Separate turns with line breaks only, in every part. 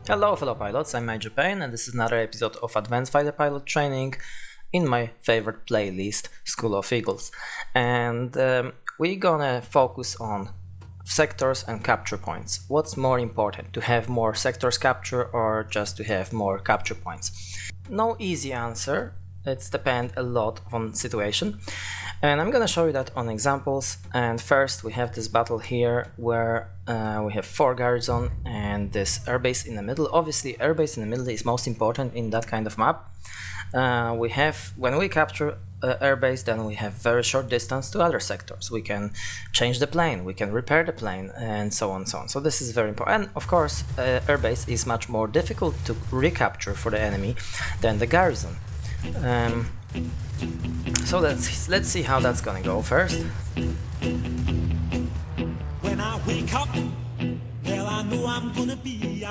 Hello fellow pilots, I'm Major Payne and this is another episode of Advanced Fighter Pilot Training in my favorite playlist, School of Eagles. And we're gonna focus on sectors and capture points. What's more important, to have more sectors capture or just to have more capture points? No easy answer, it's depend a lot on situation. And I'm gonna show you that on examples. And first we have this battle here where we have 4 garrison and this airbase in the middle. Obviously airbase in the middle is most important in that kind of map. When we capture airbase, then we have very short distance to other sectors. We can change the plane, we can repair the plane, and so on and so on. So this is very important. And of course airbase is much more difficult to recapture for the enemy than the garrison. So let's see how that's gonna go first.
When I wake up, well I know I'm gonna be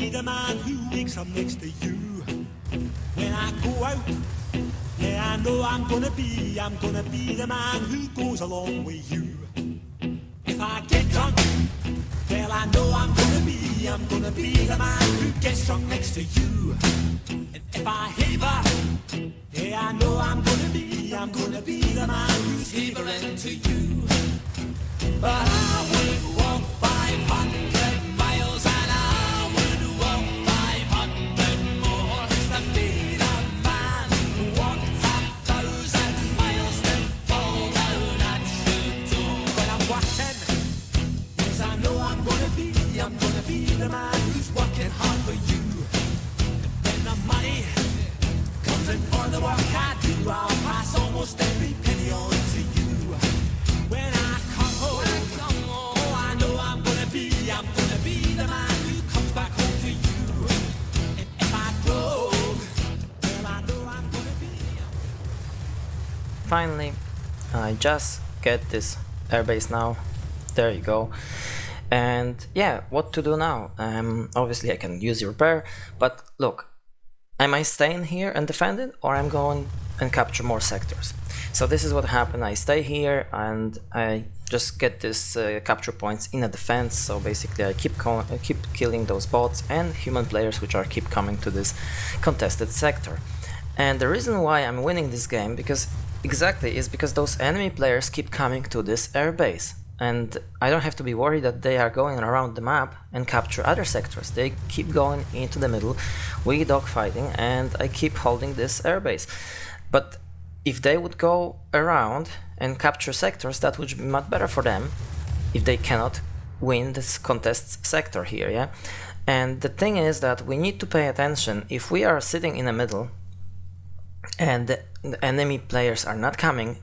the man who wakes up next to you. When I go out, yeah I know I'm gonna be the man who goes along with you. If I get drunk, well I know I'm gonna be the man who gets drunk next to you. And if I haver, yeah I know I'm gonna be the man who's havering to you. But I would walk 500 miles and I would walk 500 more to be the man who walked 1,000 miles to fall down at your door. When I'm working, yes I know I'm gonna be the man who's working hard for you. And when the money comes in for the work I do, I'll pass almost every penny on to you. When I come home, oh I know I'm gonna be the man who comes back home to you. And if I drove, well I know I'm gonna be.
Finally, I just get this airbase now. There you go. And yeah, what to do now? Obviously I can use repair, but look, am I staying here and defend it, or I'm going and capture more sectors? So this is what happened. I stay here and I just get this capture points in a defense. So basically I keep killing those bots and human players which are keep coming to this contested sector. And the reason why I'm winning this game is because those enemy players keep coming to this airbase. And I don't have to be worried that they are going around the map and capture other sectors. They keep going into the middle, we dogfighting, and I keep holding this airbase. But if they would go around and capture sectors, that would be much better for them if they cannot win this contest sector here, yeah? And the thing is that we need to pay attention. If we are sitting in the middle and the enemy players are not coming,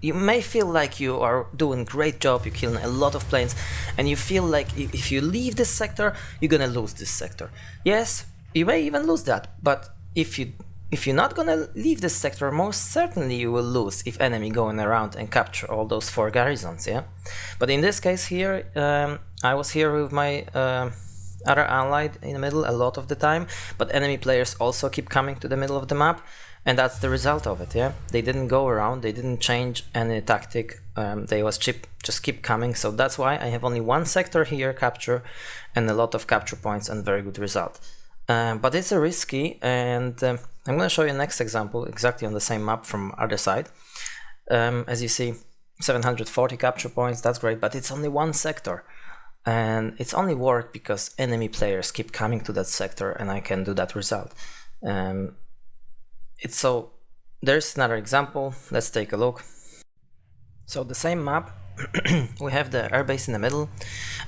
you may feel like you are doing a great job, you're killing a lot of planes, and you feel like if you leave this sector, you're gonna lose this sector. Yes, you may even lose that, but if you're not gonna leave this sector, most certainly you will lose if enemy going around and capture all those 4 garrisons, yeah? But in this case here, I was here with my other allied in the middle a lot of the time, but enemy players also keep coming to the middle of the map. And that's the result of it, yeah? They didn't go around, they didn't change any tactic, they just keep coming. So that's why I have only 1 sector here capture and a lot of capture points and very good result. But it's a risky, and I'm gonna show you next example exactly on the same map from other side. As you see, 740 capture points, that's great, but it's only 1 sector. And it's only work because enemy players keep coming to that sector and I can do that result. So there's another example, let's take a look. So the same map, we have the airbase in the middle,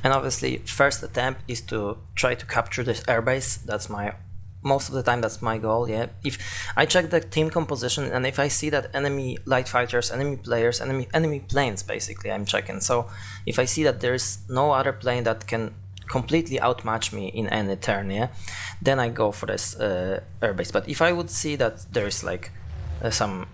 and obviously first attempt is to try to capture this airbase. That's most of the time that's my goal, yeah. If I check the team composition and if I see that enemy light fighters, enemy players, enemy planes basically I'm checking. So if I see that there's no other plane that can completely outmatch me in any turn, yeah, then I go for this airbase. But if I would see that there's like some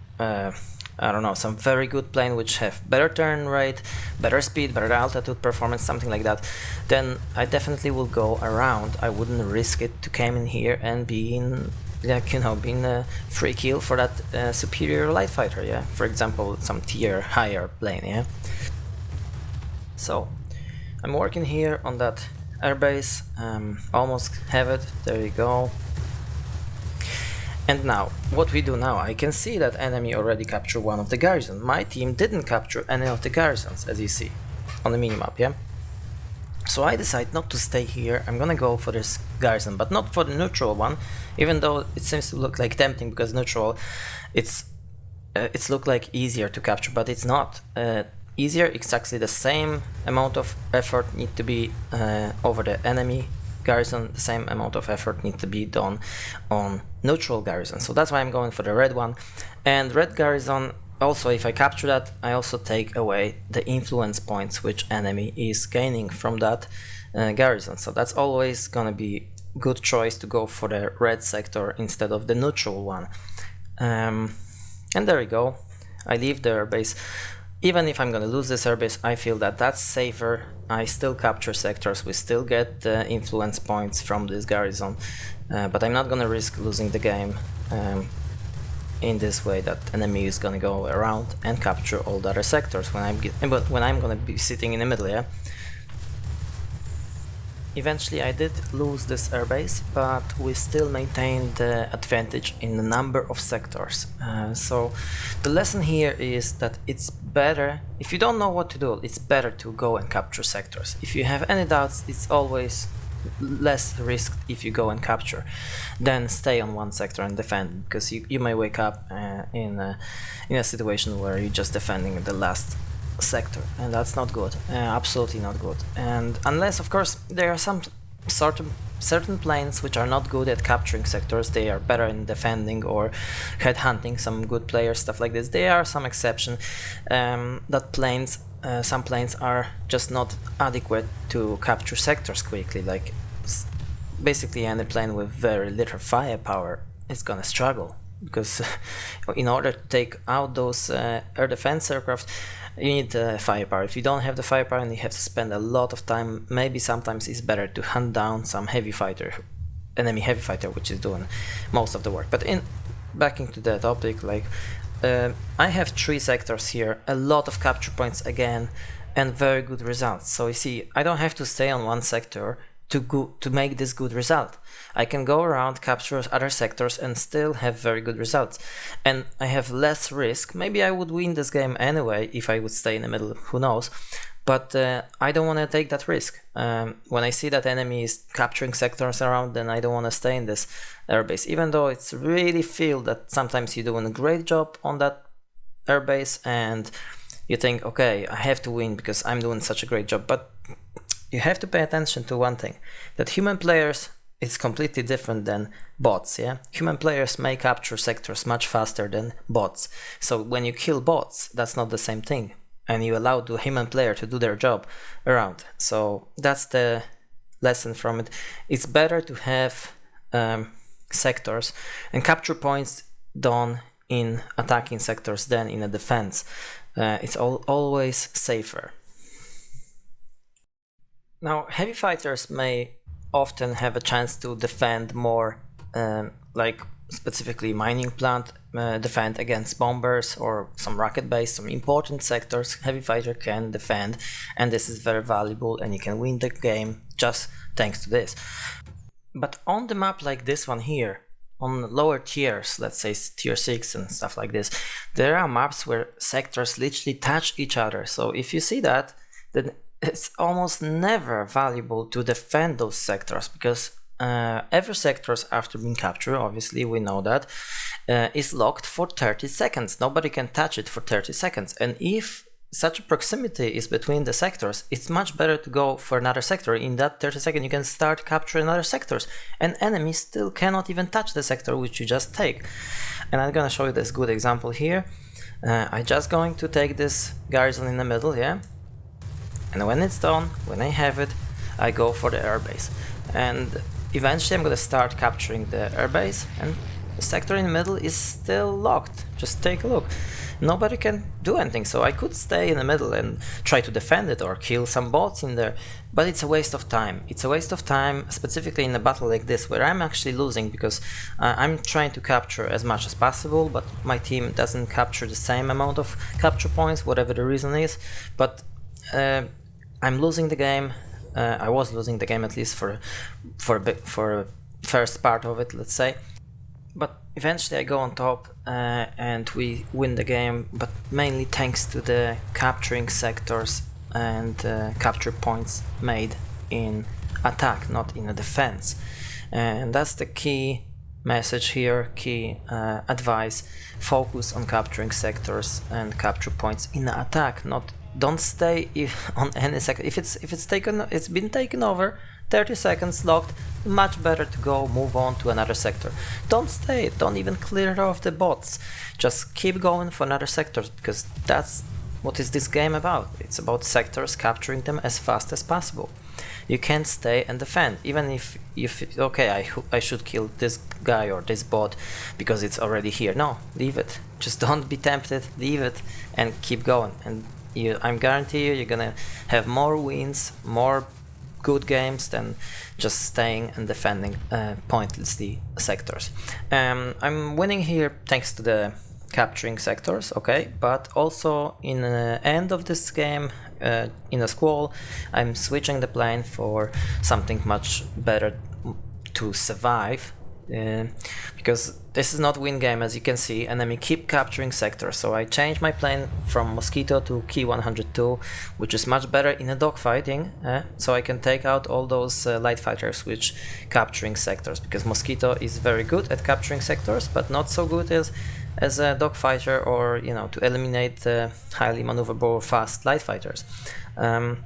I don't know, some very good plane which have better turn rate, better speed, better altitude performance, something like that, then I definitely will go around. I wouldn't risk it to come in here and be in, like, you know, being a free kill for that superior light fighter, yeah, for example some tier higher plane, yeah. So I'm working here on that airbase, almost have it, there you go. And now, what we do now, I can see that enemy already captured one of the garrisons. My team didn't capture any of the garrisons, as you see, on the minimap, yeah? So I decide not to stay here, I'm gonna go for this garrison, but not for the neutral one, even though it seems to look like tempting, because neutral, it's look like easier to capture, but it's not. Easier, exactly the same amount of effort need to be over the enemy garrison, the same amount of effort need to be done on neutral garrison. So that's why I'm going for the red one. And red garrison, also if I capture that, I also take away the influence points which enemy is gaining from that garrison. So that's always gonna be good choice to go for the red sector instead of the neutral one. And there we go, I leave the airbase. Even if I'm gonna lose this airbase, I feel that that's safer. I still capture sectors, we still get the influence points from this garrison, but I'm not gonna risk losing the game in this way, that enemy is gonna go around and capture all the other sectors when I'm gonna be sitting in the middle, yeah? Eventually I did lose this airbase, but we still maintained the advantage in the number of sectors. So the lesson here is that it's better, if you don't know what to do, it's better to go and capture sectors. If you have any doubts, it's always less risk if you go and capture than stay on one sector and defend, because you may wake up in a situation where you're just defending the last sector, and that's not good, absolutely not good. And unless, of course, there are some certain planes which are not good at capturing sectors, they are better in defending or headhunting some good players, stuff like this. There are some exceptions that planes, some planes are just not adequate to capture sectors quickly, like basically any plane with very little firepower is gonna struggle, because in order to take out those air defense aircraft, you need firepower. If you don't have the firepower and you have to spend a lot of time, maybe sometimes it's better to hunt down some heavy fighter, enemy heavy fighter, which is doing most of the work. But back into the topic, like I have 3 sectors here, a lot of capture points again, and very good results. So you see, I don't have to stay on one sector to make this good result. I can go around, capture other sectors, and still have very good results. And I have less risk. Maybe I would win this game anyway if I would stay in the middle, who knows. But I don't want to take that risk. When I see that enemy is capturing sectors around, then I don't want to stay in this airbase. Even though it's really feel that sometimes you're doing a great job on that airbase and you think, okay, I have to win because I'm doing such a great job. But you have to pay attention to one thing, that human players, it's completely different than bots, yeah? Human players may capture sectors much faster than bots. So when you kill bots, that's not the same thing, and you allow the human player to do their job around. So that's the lesson from it. It's better to have sectors and capture points done in attacking sectors than in a defense. It's always safer. Now, heavy fighters may often have a chance to defend more, like specifically mining plant, defend against bombers or some rocket base, some important sectors. Heavy fighter can defend, and this is very valuable, and you can win the game just thanks to this. But on the map like this one here, on lower tiers, let's say tier 6 and stuff like this, there are maps where sectors literally touch each other. So if you see that, then it's almost never valuable to defend those sectors, because every sectors after being captured, obviously we know that, is locked for 30 seconds. Nobody can touch it for 30 seconds. And if such a proximity is between the sectors, it's much better to go for another sector. In that 30 seconds you can start capturing other sectors, and enemies still cannot even touch the sector which you just take. And I'm gonna show you this good example here. I'm just going to take this garrison in the middle, yeah? And when it's done, when I have it, I go for the airbase. And eventually I'm gonna start capturing the airbase, and the sector in the middle is still locked. Just take a look. Nobody can do anything, so I could stay in the middle and try to defend it or kill some bots in there, but it's a waste of time. It's a waste of time, specifically in a battle like this, where I'm actually losing, because I'm trying to capture as much as possible, but my team doesn't capture the same amount of capture points, whatever the reason is. But I'm losing the game I was losing the game, at least for first part of it, let's say. But eventually I go on top and we win the game, but mainly thanks to the capturing sectors and capture points made in attack, not in a defense. And that's the key message here, key advice: focus on capturing sectors and capture points in attack. Don't stay on any sector. If it's been taken over, 30 seconds locked, much better to go move on to another sector. Don't stay, don't even clear off the bots. Just keep going for another sectors, because that's what is this game about. It's about sectors, capturing them as fast as possible. You can't stay and defend, even if you feel, okay, I should kill this guy or this bot because it's already here. No, leave it. Just don't be tempted, leave it and keep going. And I'm guarantee you're gonna have more wins, more good games than just staying and defending pointlessly sectors. I'm winning here thanks to the capturing sectors, okay, but also in the end of this game, in a squall, I'm switching the plane for something much better to survive, because this is not win game, as you can see. Enemy keep capturing sectors, so I changed my plane from Mosquito to Key 102, which is much better in a dogfighting, so I can take out all those light fighters which capturing sectors, because Mosquito is very good at capturing sectors, but not so good as a dogfighter, or to eliminate highly maneuverable fast light fighters. I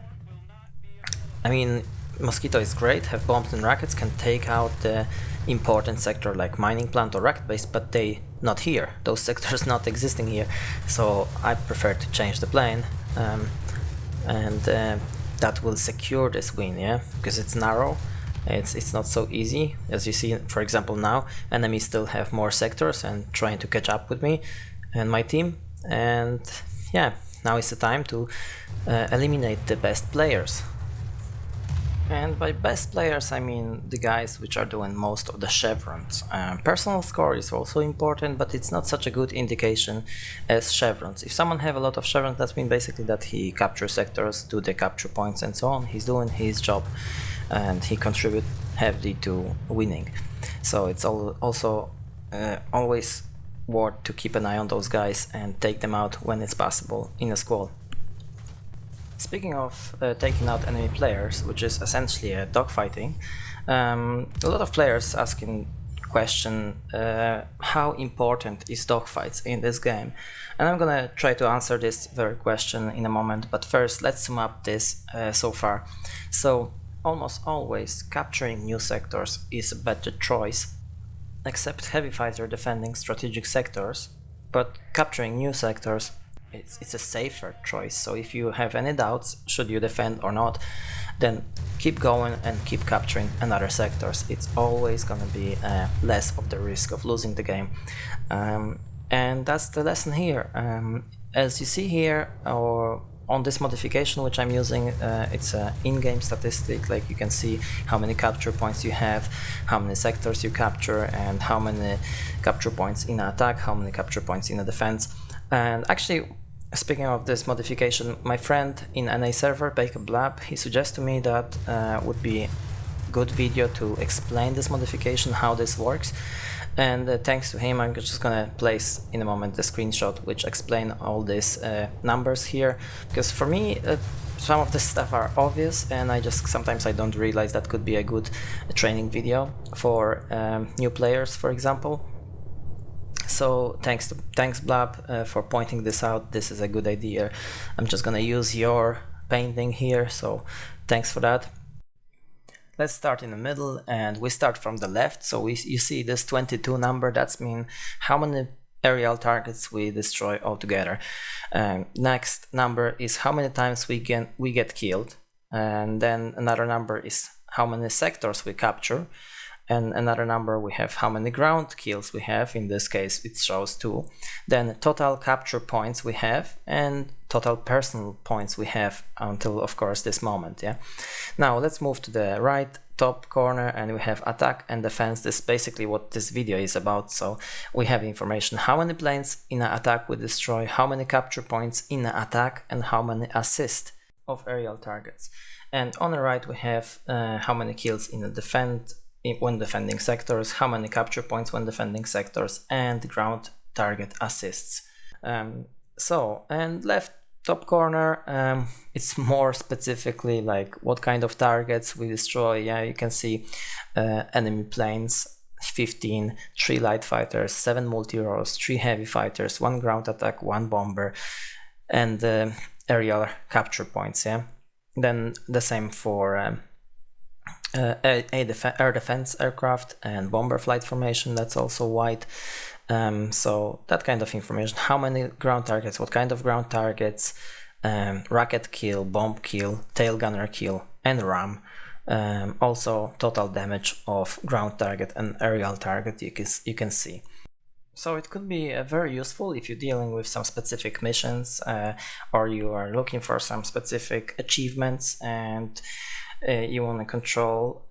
mean, Mosquito is great, have bombs and rockets, can take out the important sector like mining plant or rocket base, but they not here. Those sectors not existing here, so I prefer to change the plane, and that will secure this win, yeah, because it's narrow. It's not so easy, as you see. For example, now enemies still have more sectors and trying to catch up with me and my team, and yeah, now is the time to eliminate the best players. And by best players I mean the guys which are doing most of the chevrons. Personal score is also important, but it's not such a good indication as chevrons. If someone have a lot of chevrons, that means basically that he captures sectors, do the capture points and so on. He's doing his job and he contribute heavily to winning. So it's also always worth to keep an eye on those guys and take them out when it's possible in a squall. Speaking of taking out enemy players, which is essentially a dogfighting, a lot of players asking question how important is dogfights in this game, and I'm gonna try to answer this very question in a moment, but first let's sum up this so far. So almost always capturing new sectors is a better choice, except heavy fighter defending strategic sectors, but capturing new sectors, it's a safer choice. So if you have any doubts should you defend or not, then keep going and keep capturing another sectors. It's always gonna be less of the risk of losing the game, and that's the lesson here. As you see here, or on this modification which I'm using, it's an in-game statistic. Like you can see how many capture points you have, how many sectors you capture, and how many capture points in attack, how many capture points in a defense. And actually, speaking of this modification, my friend in NA server, Blab, he suggests to me that would be a good video to explain this modification, how this works. And thanks to him, I'm just gonna place in a moment the screenshot which explain all these numbers here, because for me some of this stuff are obvious, and sometimes I don't realize that could be a good training video for new players, for example. So thanks Blab for pointing this out. This is a good idea. I'm just gonna use your painting here, so thanks for that. Let's start in the middle, and we start from the left. So you see this 22 number, that's mean how many aerial targets we destroy altogether. Next number is how many times we get killed, and then another number is how many sectors we capture, and another number we have how many ground kills we have. In this case it shows 2. Then total capture points we have, and total personal points we have until, of course, this moment. Yeah. Now let's move to the right top corner, and we have attack and defense. This is basically what this video is about. So we have information how many planes in an attack we destroy, how many capture points in an attack, and how many assist of aerial targets. And on the right we have how many kills in the when defending sectors, how many capture points when defending sectors, and ground target assists. And left top corner, it's more specifically like what kind of targets we destroy. Yeah, you can see enemy planes, 15, 3 light fighters, 7 multi-roles, 3 heavy fighters, 1 ground attack, 1 bomber, and aerial capture points. Yeah, then the same for air defense aircraft and bomber flight formation, that's also white. So that kind of information, how many ground targets, what kind of ground targets, rocket kill, bomb kill, tail gunner kill, and ram. Also total damage of ground target and aerial target you can see. So it could be very useful if you're dealing with some specific missions or you are looking for some specific achievements and you want to control,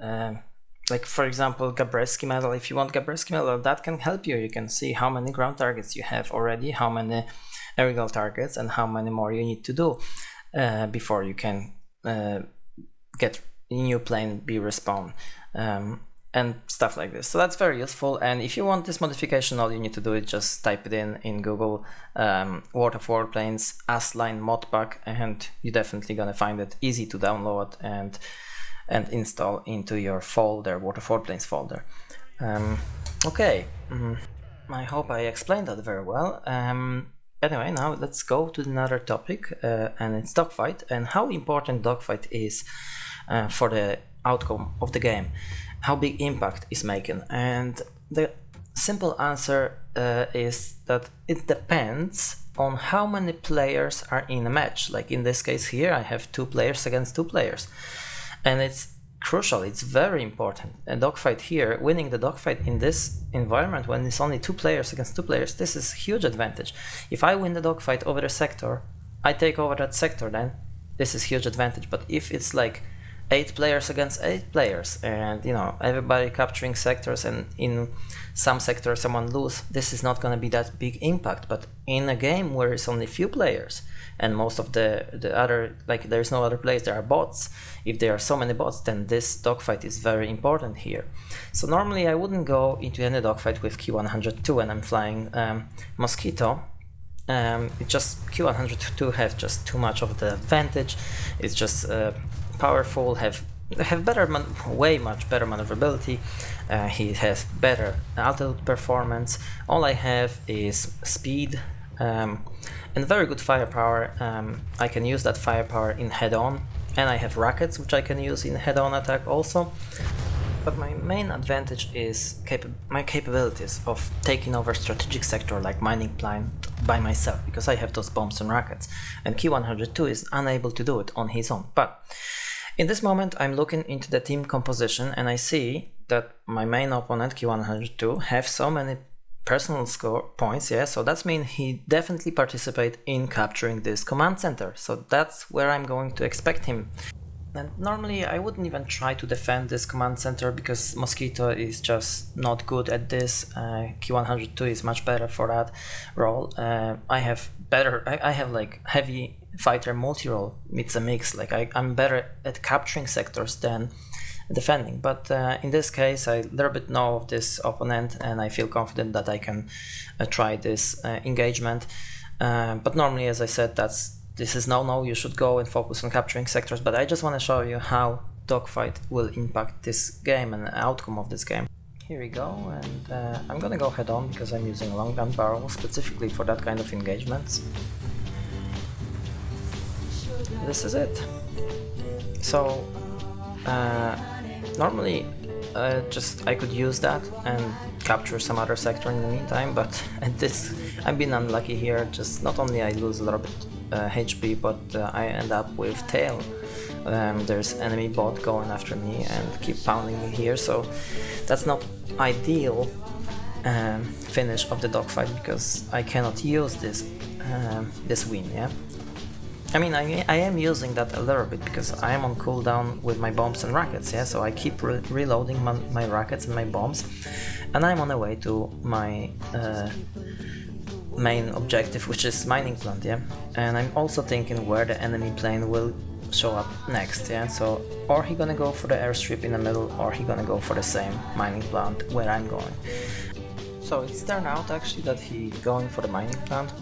like for example Gabreski medal. If you want Gabreski medal, that can help you. You can see how many ground targets you have already, how many aerial targets, and how many more you need to do before you can get a new plane be respawn, and stuff like this. So that's very useful. And if you want this modification, all you need to do is just type it in Google, World of Warplanes ASLine modpack, and you're definitely gonna find it easy to download and install into your folder, World of Warplanes folder. Okay, I hope I explained that very well. Anyway, now let's go to another topic, and it's dogfight, and how important dogfight is for the outcome of the game, how big impact is making. And the simple answer is that it depends on how many players are in a match. Like in this case here, I have 2 players against 2 players, and it's crucial, it's very important. A dogfight here, winning the dogfight in this environment when it's only 2 players against 2 players, this is huge advantage. If I win the dogfight over a sector, I take over that sector, then this is huge advantage. But if it's like 8 players against 8 players, and you know, everybody capturing sectors, and in some sectors someone lose, this is not going to be that big impact. But in a game where it's only few players and most of the other, like there's no other players, there are bots, if there are so many bots, then this dogfight is very important here. So normally I wouldn't go into any dogfight with Q102 and I'm flying Mosquito. It just Q102 has just too much of the advantage. It's just powerful, have better way much better maneuverability. He has better altitude performance. All I have is speed and very good firepower. I can use that firepower in head-on, and I have rockets which I can use in head-on attack also. But my main advantage is my capabilities of taking over strategic sector like mining plant by myself, because I have those bombs and rockets, and Q102 is unable to do it on his own. But in this moment I'm looking into the team composition and I see that my main opponent Q102 have so many personal score points, yeah, so that means he definitely participate in capturing this command center. So that's where I'm going to expect him. And normally I wouldn't even try to defend this command center because Mosquito is just not good at this. Q102 is much better for that role. I have like heavy fighter multi-role. It's a mix, like I'm better at capturing sectors than defending. But in this case I a little bit know of this opponent and I feel confident that I can try this engagement. But normally, as I said, this is no, you should go and focus on capturing sectors. But I just want to show you how dogfight will impact this game and the outcome of this game. Here we go, and I'm gonna go head on because I'm using a long gun barrel specifically for that kind of engagements. This is it. So normally I could use that and capture some other sector in the meantime, but at this I've been unlucky here. Just not only I lose a little bit HP, but I end up with tail. There's enemy bot going after me and keep pounding me here, so that's not ideal finish of the dogfight because I cannot use this win, yeah. I mean, I am using that a little bit because I am on cooldown with my bombs and rockets, yeah, so I keep reloading my rockets and my bombs, and I'm on the way to my main objective, which is mining plant, yeah. And I'm also thinking where the enemy plane will show up next, yeah? So, or he gonna go for the airstrip in the middle, or he gonna go for the same mining plant where I'm going. So it's turned out actually that he going for the mining plant,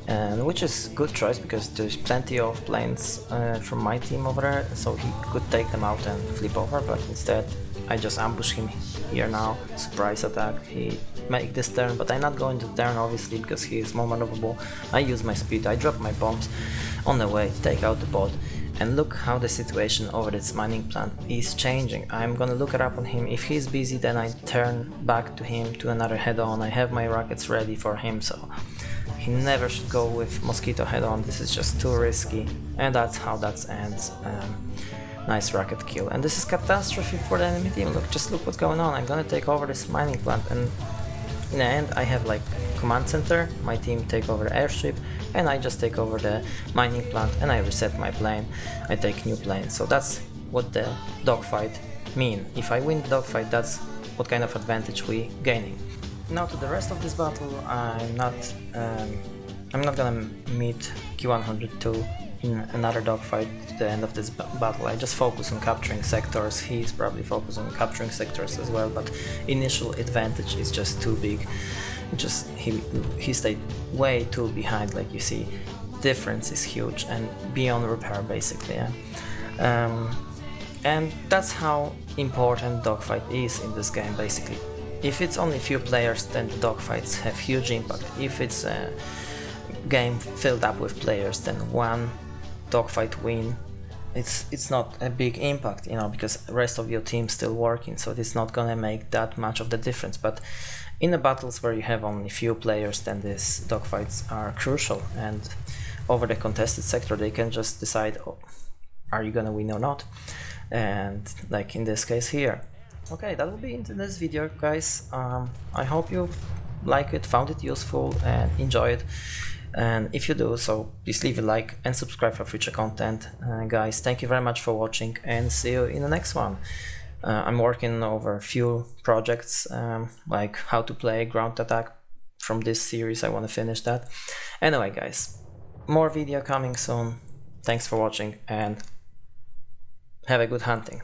and which is good choice because there's plenty of planes from my team over there, so he could take them out and flip over, but instead I just ambush him here now, surprise attack, he make this turn, but I'm not going to turn obviously because he is more maneuverable. I use my speed, I drop my bombs on the way, take out the bot, and look how the situation over this mining plant is changing. I'm gonna look it up on him. If he's busy, then I turn back to him to another head-on. I have my rockets ready for him, so he never should go with mosquito head-on. This is just too risky, and that's how that ends. Nice rocket kill, and this is catastrophe for the enemy team. Look, just look what's going on. I'm gonna take over this mining plant, and in the end I have like command center, my team take over the airstrip, and I just take over the mining plant and I reset my plane, I take new plane. So that's what the dogfight mean. If I win the dogfight, that's what kind of advantage we gaining. Now to the rest of this battle, I'm not gonna meet Q102 in another dogfight to the end of this battle. I just focus on capturing sectors. He's probably focused on capturing sectors as well, but initial advantage is just too big. Just he stayed way too behind, like you see. Difference is huge and beyond repair basically. Yeah? And that's how important dogfight is in this game basically. If it's only few players, then the dogfights have huge impact. If it's a game filled up with players, then one dogfight win, it's not a big impact, you know, because the rest of your team's still working, so it's not gonna make that much of the difference. But in the battles where you have only few players, then these dogfights are crucial, and over the contested sector they can just decide, oh, are you gonna win or not, and like in this case here. Okay, that will be it in this video, guys. I hope you like it, found it useful and enjoy it. And if you do so, please leave a like and subscribe for future content. Guys, thank you very much for watching and see you in the next one. I'm working over a few projects, like how to play ground attack from this series. I want to finish that. Anyway, guys, more video coming soon. Thanks for watching and have a good hunting.